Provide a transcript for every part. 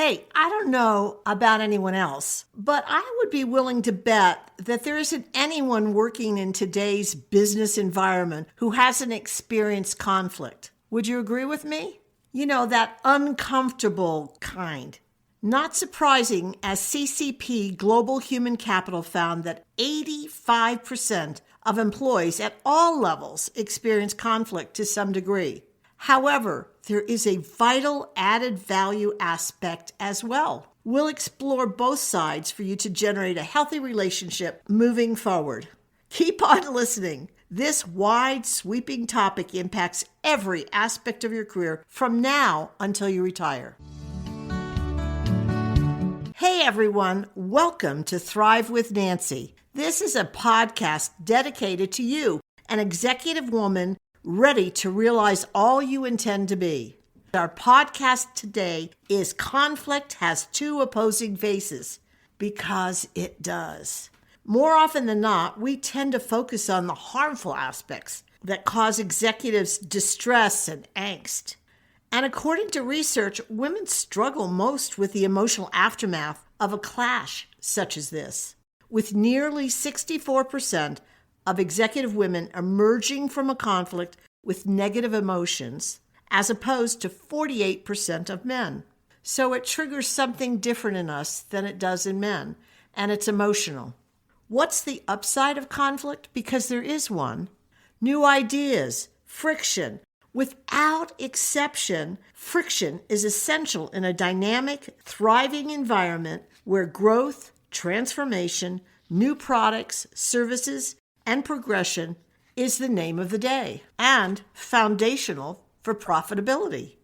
Hey, I don't know about anyone else, but I would be willing to bet that there isn't anyone working in today's business environment who hasn't experienced conflict. Would you agree with me? You know, that uncomfortable kind. Not surprising, as CCP Global Human Capital found that 85% of employees at all levels experience conflict to some degree. However, there is a vital added value aspect as well. We'll explore both sides for you to generate a healthy relationship moving forward. Keep on listening. This wide, sweeping topic impacts every aspect of your career from now until you retire. Hey everyone, welcome to Thrive with Nancy. This is a podcast dedicated to you, an executive woman ready to realize all you intend to be. Our podcast today is Conflict Has Two Opposing Faces, because it does. More often than not, we tend to focus on the harmful aspects that cause executives distress and angst. And according to research, women struggle most with the emotional aftermath of a clash such as this, with nearly 64% of executive women emerging from a conflict with negative emotions, as opposed to 48% of men. So it triggers something different in us than it does in men, and it's emotional. What's the upside of conflict? Because there is one. New ideas, friction. Without exception, friction is essential in a dynamic, thriving environment where growth, transformation, new products, services, and progression is the name of the day and foundational for profitability.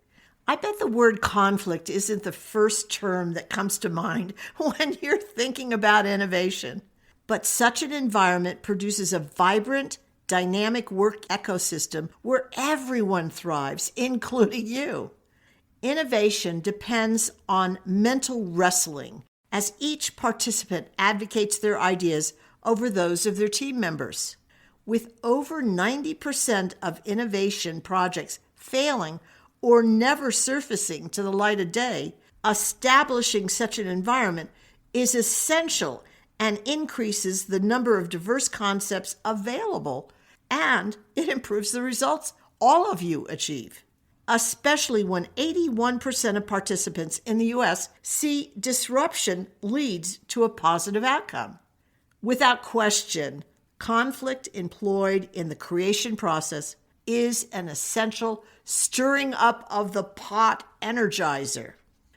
I bet the word conflict isn't the first term that comes to mind when you're thinking about innovation. But such an environment produces a vibrant, dynamic work ecosystem where everyone thrives, including you. Innovation depends on mental wrestling, as each participant advocates their ideas over those of their team members. With over 90% of innovation projects failing or never surfacing to the light of day, establishing such an environment is essential and increases the number of diverse concepts available, and it improves the results all of you achieve, especially when 81% of participants in the U.S. see disruption leads to a positive outcome. Without question, conflict employed in the creation process is an essential stirring up of the pot energizer.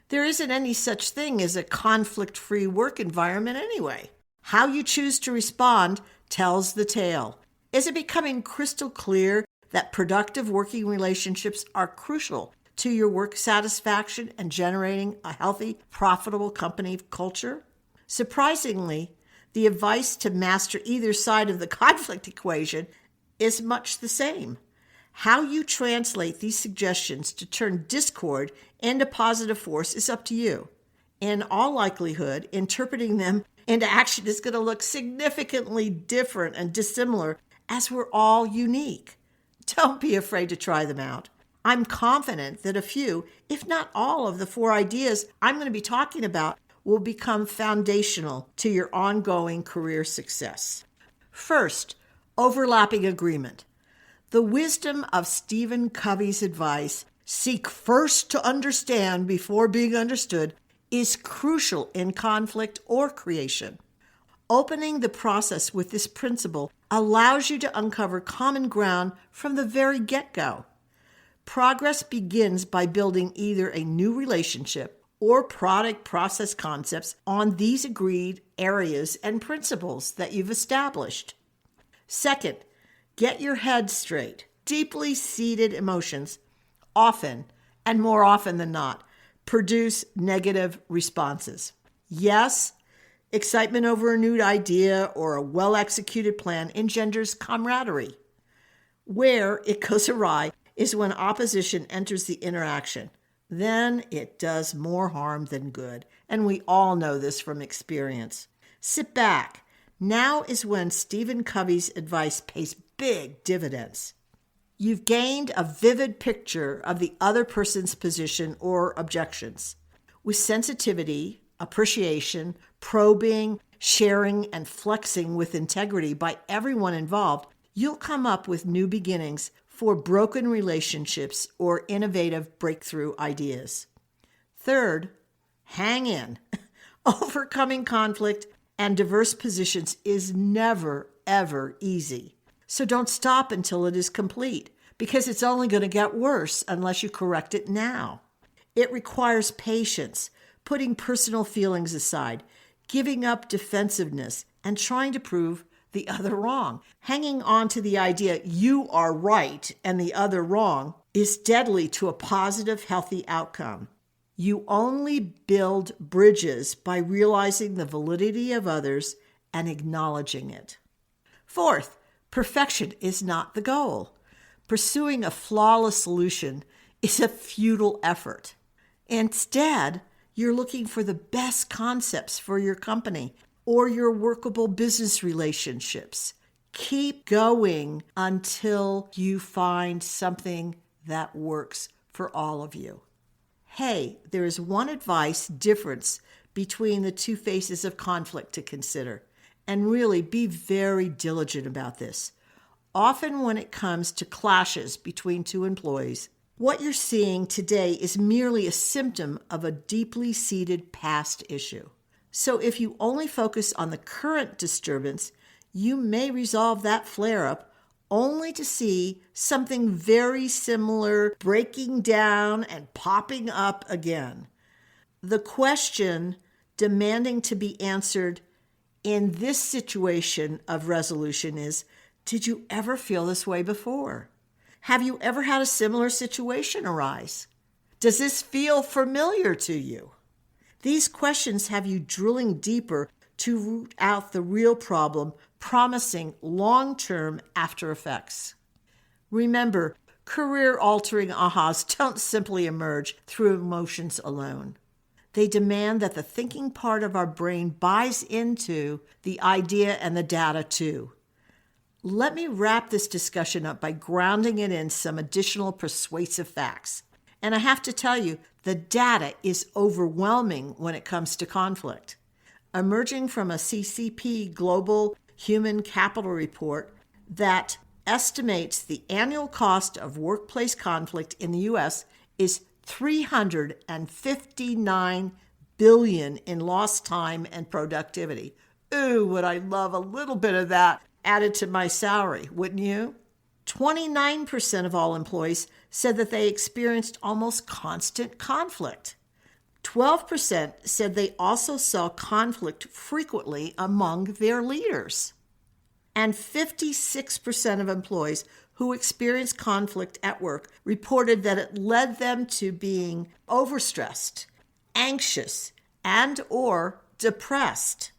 There isn't any such thing as a conflict-free work environment anyway. How you choose to respond tells the tale. Is it becoming crystal clear that productive working relationships are crucial to your work satisfaction and generating a healthy, profitable company culture? Surprisingly, the advice to master either side of the conflict equation is much the same. How you translate these suggestions to turn discord into positive force is up to you. In all likelihood, interpreting them into action is going to look significantly different and dissimilar, as we're all unique. Don't be afraid to try them out. I'm confident that a few, if not all, of the 4 ideas I'm going to be talking about will become foundational to your ongoing career success. First, overlapping agreement. The wisdom of Stephen Covey's advice, seek first to understand before being understood, is crucial in conflict or creation. Opening the process with this principle allows you to uncover common ground from the very get-go. Progress begins by building either a new relationship or product process concepts on these agreed areas and principles that you've established. Second, get your head straight. Deeply seated emotions often, and more often than not, produce negative responses. Yes, excitement over a new idea or a well-executed plan engenders camaraderie. Where it goes awry is when opposition enters the interaction. Then it does more harm than good, and we all know this from experience. Sit back. Now is when Stephen Covey's advice pays big dividends. You've gained a vivid picture of the other person's position or objections. With sensitivity, appreciation, probing, sharing, and flexing with integrity by everyone involved, you'll come up with new beginnings for broken relationships or innovative breakthrough ideas. Third, hang in. Overcoming conflict and diverse positions is never, ever easy. So don't stop until it is complete, because it's only going to get worse unless you correct it now. It requires patience, putting personal feelings aside, giving up defensiveness, and trying to prove the other wrong. Hanging on to the idea you are right and the other wrong is deadly to a positive, healthy outcome. You only build bridges by realizing the validity of others and acknowledging it. Fourth, perfection is not the goal. Pursuing a flawless solution is a futile effort. Instead, you're looking for the best concepts for your company or your workable business relationships. Keep going until you find something that works for all of you. Hey, there is one advice difference between the two faces of conflict to consider, and really be very diligent about this. Often when it comes to clashes between two employees, what you're seeing today is merely a symptom of a deeply seated past issue. So if you only focus on the current disturbance, you may resolve that flare-up only to see something very similar breaking down and popping up again. The question demanding to be answered in this situation of resolution is, did you ever feel this way before? Have you ever had a similar situation arise? Does this feel familiar to you? These questions have you drilling deeper to root out the real problem, promising long-term after effects. Remember, career-altering ahas don't simply emerge through emotions alone. They demand that the thinking part of our brain buys into the idea and the data too. Let me wrap this discussion up by grounding it in some additional persuasive facts. And I have to tell you, the data is overwhelming when it comes to conflict. Emerging from a CCP Global Human Capital Report that estimates the annual cost of workplace conflict in the U.S. is $359 billion in lost time and productivity. Ooh, would I love a little bit of that added to my salary, wouldn't you? 29% of all employees said that they experienced almost constant conflict. 12% said they also saw conflict frequently among their leaders. And 56% of employees who experienced conflict at work reported that it led them to being overstressed, anxious, and or depressed.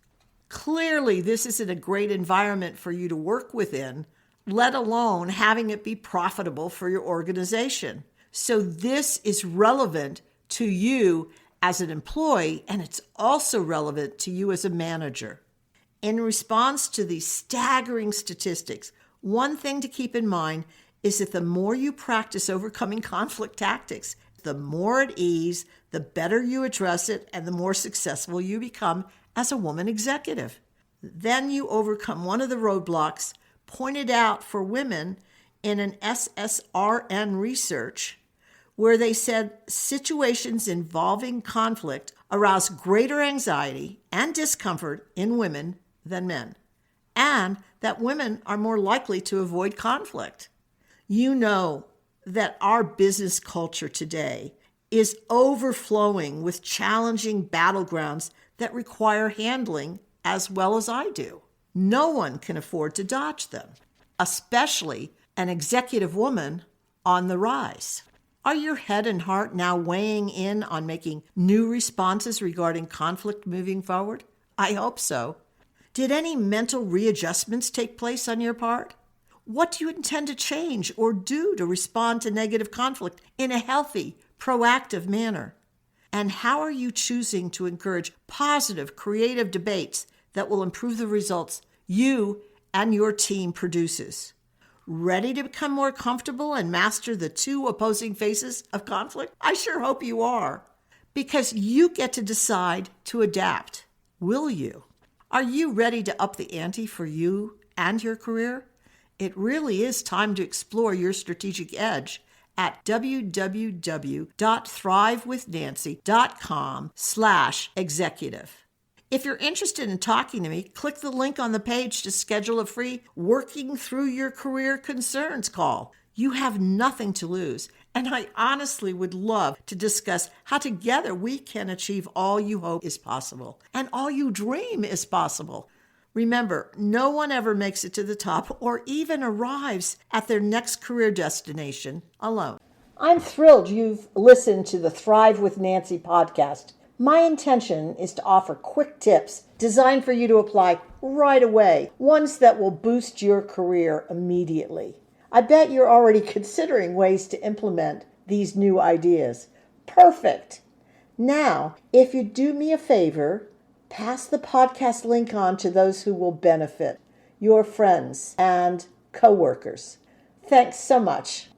Clearly, this isn't a great environment for you to work within, let alone having it be profitable for your organization. So this is relevant to you as an employee, and it's also relevant to you as a manager. In response to these staggering statistics, one thing to keep in mind is that the more you practice overcoming conflict tactics, the more at ease, the better you address it, and the more successful you become as a woman executive. Then you overcome one of the roadblocks pointed out for women in an SSRN research, where they said situations involving conflict arouse greater anxiety and discomfort in women than men, and that women are more likely to avoid conflict. You know that our business culture today is overflowing with challenging battlegrounds that require handling as well as I do. No one can afford to dodge them, especially an executive woman on the rise. Are your head and heart now weighing in on making new responses regarding conflict moving forward? I hope so. Did any mental readjustments take place on your part? What do you intend to change or do to respond to negative conflict in a healthy, proactive manner? And how are you choosing to encourage positive, creative debates that will improve the results you and your team produces? Ready to become more comfortable and master the two opposing faces of conflict? I sure hope you are. because you get to decide to adapt. Will you? Are you ready to up the ante for you and your career? It really is time to explore your strategic edge at www.thrivewithnancy.com/executive. If you're interested in talking to me, click the link on the page to schedule a free Working Through Your Career Concerns call. You have nothing to lose, and I honestly would love to discuss how together we can achieve all you hope is possible and all you dream is possible. Remember, no one ever makes it to the top or even arrives at their next career destination alone. I'm thrilled you've listened to the Thrive with Nancy podcast. My intention is to offer quick tips designed for you to apply right away, ones that will boost your career immediately. I bet you're already considering ways to implement these new ideas. Perfect! Now, if you do me a favor, pass the podcast link on to those who will benefit, your friends and coworkers. Thanks so much.